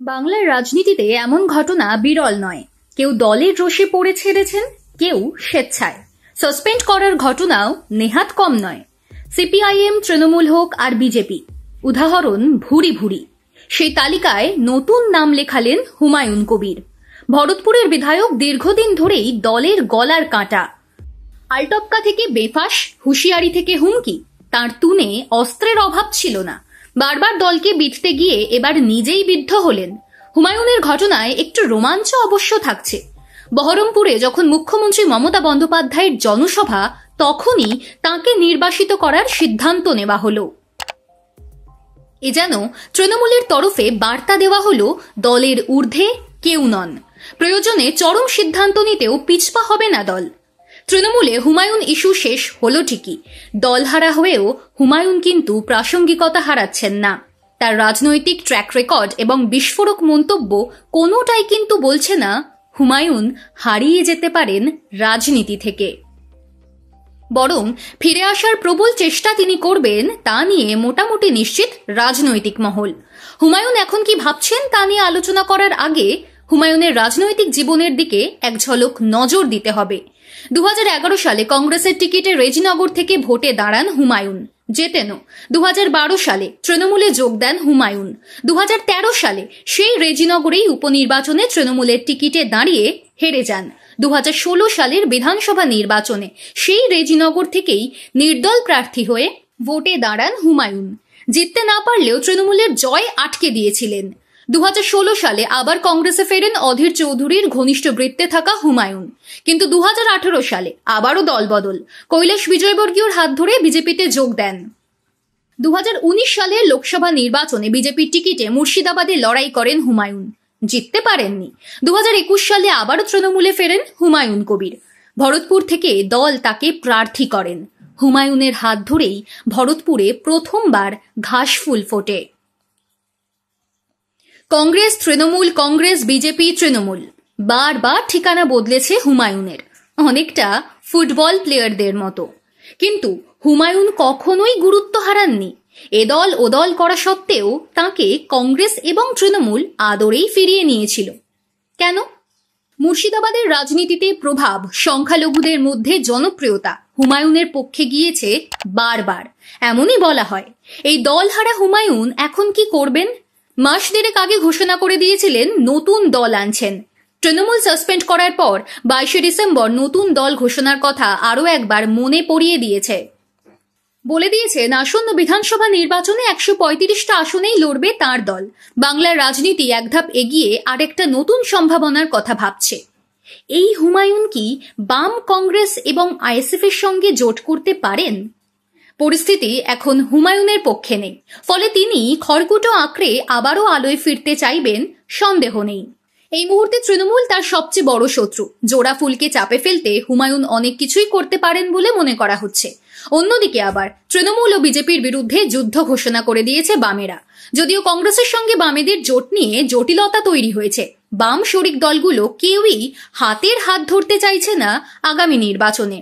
বাংলার রাজনীতিতে এমন ঘটনা বিরল নয়। কেউ দলের রোষে পড়ে ছেড়েছেন, কেউ স্বেচ্ছায়। সাসপেন্ড করার ঘটনাও নেহাত কম নয়। সিপিআইএম, তৃণমূল হোক আর বিজেপি, উদাহরণ ভুরি ভুরি। সেই তালিকায় নতুন নাম লেখালেন হুমায়ুন কবির। ভরতপুরের বিধায়ক, দীর্ঘদিন ধরেই দলের গলার কাঁটা। আলটপকা থেকে বেফাঁস, হুঁশিয়ারি থেকে হুমকি, তাঁর তুনে অস্ত্রের অভাব ছিল না। বারবার দলকে বিঁধতে গিয়ে এবার নিজেই বিদ্ধ হলেন। হুমায়ুনের ঘটনায় একটু রোমাঞ্চ অবশ্য থাকছে। বহরমপুরে যখন মুখ্যমন্ত্রী মমতা বন্দ্যোপাধ্যায়ের জনসভা, তখনই তাঁকে নির্বাসিত করার সিদ্ধান্ত নেওয়া হলো। এ যেন তৃণমূলের তরফে বার্তা দেওয়া হলো, দলের ঊর্ধ্বে কেউ নন, প্রয়োজনে চরম সিদ্ধান্ত নিতেও পিছপা হবে না দল। তৃণমূলে হুমায়ুন ইস্যু শেষ হলো ঠিকই, দলহারা হয়েও হুমায়ুন কিন্তু প্রাসঙ্গিকতা হারাচ্ছেন না। তার রাজনৈতিক ট্র্যাক রেকর্ড এবং বিস্ফোরক মন্তব্য কোনোটাই কিন্তু বলছে না হুমায়ুন হারিয়ে যেতে পারেন রাজনীতি থেকে। বরং ফিরে আসার প্রবল চেষ্টা তিনি করবেন, তা নিয়ে মোটামুটি নিশ্চিত রাজনৈতিক মহল। হুমায়ুন এখন কি ভাবছেন তা নিয়ে আলোচনা করার আগে হুমায়ুনের রাজনৈতিক জীবনের দিকে এক ঝলক নজর দিতে হবে। 2011 সালে কংগ্রেসের টিকিটে রেজিনগর থেকে ভোটে দাঁড়ান হুমায়ুন, জেতেনও। 2012 সালে তৃণমূলে যোগ দেন হুমায়ুন। 2013 সালে সেই রেজিনগরেই উপনির্বাচনে তৃণমূলের টিকিটে দাঁড়িয়ে হেরে যান। 2016 সালের বিধানসভা নির্বাচনে সেই রেজিনগর থেকেই নির্দল প্রার্থী হয়ে ভোটে দাঁড়ান হুমায়ুন। জিততে না পারলেও তৃণমূলের জয় আটকে দিয়েছিলেন। 2016 সালে আবার কংগ্রেসে ফেরেন অধীর চৌধুরীর ঘনিষ্ঠ বৃত্তে থাকা হুমায়ুন। কিন্তু 2018 সালে আবারও দলবদল, কৈলাস বিজয়বর্গীয়র হাত ধরে বিজেপিতে যোগ দেন। 2019 সালের লোকসভা নির্বাচনে বিজেপির টিকিটে মুর্শিদাবাদে লড়াই করেন হুমায়ুন, জিততে পারেননি। 2021 সালে আবারও তৃণমূলে ফেরেন হুমায়ুন কবির। ভরতপুর থেকে দল তাকে প্রার্থী করেন। হুমায়ুনের হাত ধরেই ভরতপুরে প্রথমবার ঘাসফুল ফোটে। কংগ্রেস, তৃণমূল, কংগ্রেস, বিজেপি, তৃণমূল, বারবার ঠিকানা বদলেছে হুমায়ুনের, অনেকটা ফুটবল প্লেয়ারদের মতো। কিন্তু হুমায়ুন কখনোই গুরুত্ব হারাননি। এদল ওদল করা সত্ত্বেও তাঁকে কংগ্রেস এবং তৃণমূল আদরেই ফিরিয়ে নিয়েছিল। কেন? মুর্শিদাবাদের রাজনীতিতে প্রভাব, সংখ্যালঘুদের মধ্যে জনপ্রিয়তা হুমায়ুনের পক্ষে গিয়েছে বারবার। এমনই বলা হয়, এই দলহারা হুমায়ুন এখন কি করবেন? মাস দেড়েক আগে ঘোষণা করে দিয়েছিলেন নতুন দল আনছেন। তৃণমূল সাসপেন্ড করার পর 22শে ডিসেম্বর নতুন দল ঘোষণার কথা আরও একবার মনে পড়িয়ে দিয়েছে। বলে দিয়েছেন আসন্ন বিধানসভা নির্বাচনে 135টা আসনেই লড়বে তাঁর দল। বাংলার রাজনীতি এক ধাপ এগিয়ে আরেকটা নতুন সম্ভাবনার কথা ভাবছে। এই হুমায়ুন কি বাম, কংগ্রেস এবং আইএসএফ এর সঙ্গে জোট করতে পারেন? পরিস্থিতি এখন হুমায়ুনের পক্ষে নেই, ফলে তিনি খড়কুটো আঁকড়ে আবারও আলোয় ফিরতে চাইবেন সন্দেহ নেই। এই মুহূর্তে তৃণমূল তার সবচেয়ে বড় শত্রু। জোড়া ফুলকে চাপে ফেলতে হুমায়ুন অনেক কিছুই করতে পারেন বলে মনে করা হচ্ছে। অন্যদিকে আবার তৃণমূল ও বিজেপির বিরুদ্ধে যুদ্ধ ঘোষণা করে দিয়েছে বামেরা। যদিও কংগ্রেসের সঙ্গে বামেদের জোট নিয়ে জটিলতা তৈরি হয়েছে, বাম শরিক দলগুলো কেউই হাতের হাত ধরতে চাইছে না আগামী নির্বাচনে।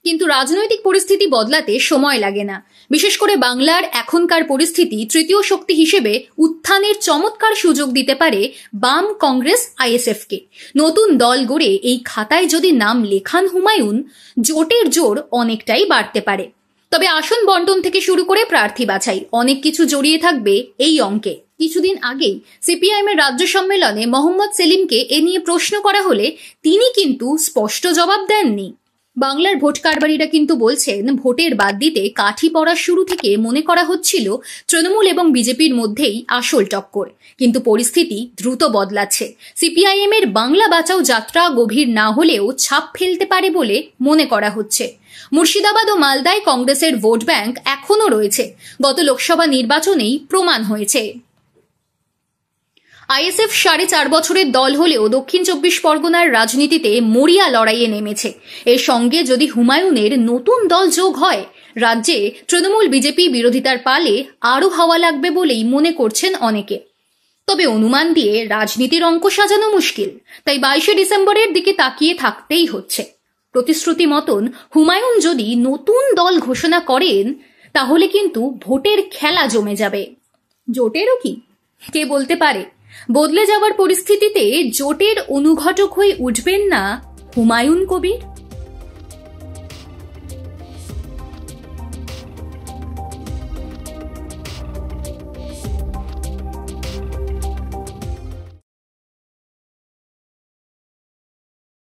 কিন্তু রাজনৈতিক পরিস্থিতি বদলাতে সময় লাগে না। বিশেষ করে বাংলার এখনকার পরিস্থিতি তৃতীয় শক্তি হিসেবে উত্থানের চমৎকার সুযোগ দিতে পারে বাম, কংগ্রেস, আইএসএফকে। নতুন দল গড়ে এই খাতায় যদি নাম লেখান হুমায়ুন, জোটের জোর অনেকটাই বাড়তে পারে। তবে আসন বন্টন থেকে শুরু করে প্রার্থী বাছাই, অনেক কিছু জড়িয়ে থাকবে এই অঙ্কে। কিছুদিন আগেই সিপিআইএমের রাজ্য সম্মেলনে মোহাম্মদ সেলিমকে এ নিয়ে প্রশ্ন করা হলে তিনি কিন্তু স্পষ্ট জবাব দেননি। বাংলার ভোট কারবারিরা কিন্তু বলছেন, ভোটের বাদ দিতে কাঠি পড়ার শুরু থেকে মনে করা হচ্ছিল তৃণমূল এবং বিজেপির মধ্যেই আসল টক্কর। কিন্তু পরিস্থিতি দ্রুত বদলাচ্ছে। সিপিআইএম এর বাংলা বাঁচাও যাত্রা গভীর না হলেও ছাপ ফেলতে পারে বলে মনে করা হচ্ছে। মুর্শিদাবাদ ও মালদায় কংগ্রেসের ভোট ব্যাংক এখনো রয়েছে, গত লোকসভা নির্বাচনেই প্রমাণ হয়েছে। আইএসএফ 4.5 বছরের দল হলেও দক্ষিণ 24 পরগনার রাজনীতিতে মরিয়া লড়াইয়ে নেমেছে। এর সঙ্গে যদি হুমায়ুনের নতুন দল যোগ হয়, রাজ্যে তৃণমূল বিজেপি বিরোধিতার পালে আরও হাওয়া লাগবে বলেই মনে করছেন অনেকে। তবে অনুমান দিয়ে রাজনীতির অঙ্ক সাজানো মুশকিল, তাই 22শে ডিসেম্বরের দিকে তাকিয়ে থাকতেই হচ্ছে। প্রতিশ্রুতি মতন হুমায়ুন যদি নতুন দল ঘোষণা করেন, তাহলে কিন্তু ভোটের খেলা জমে যাবে। জোটেরও কি কে বলতে পারে? বদলে যাওয়ার পরিস্থিতিতে জোটের অনুঘটক হয়ে উঠবেন না হুমায়ুন কবির?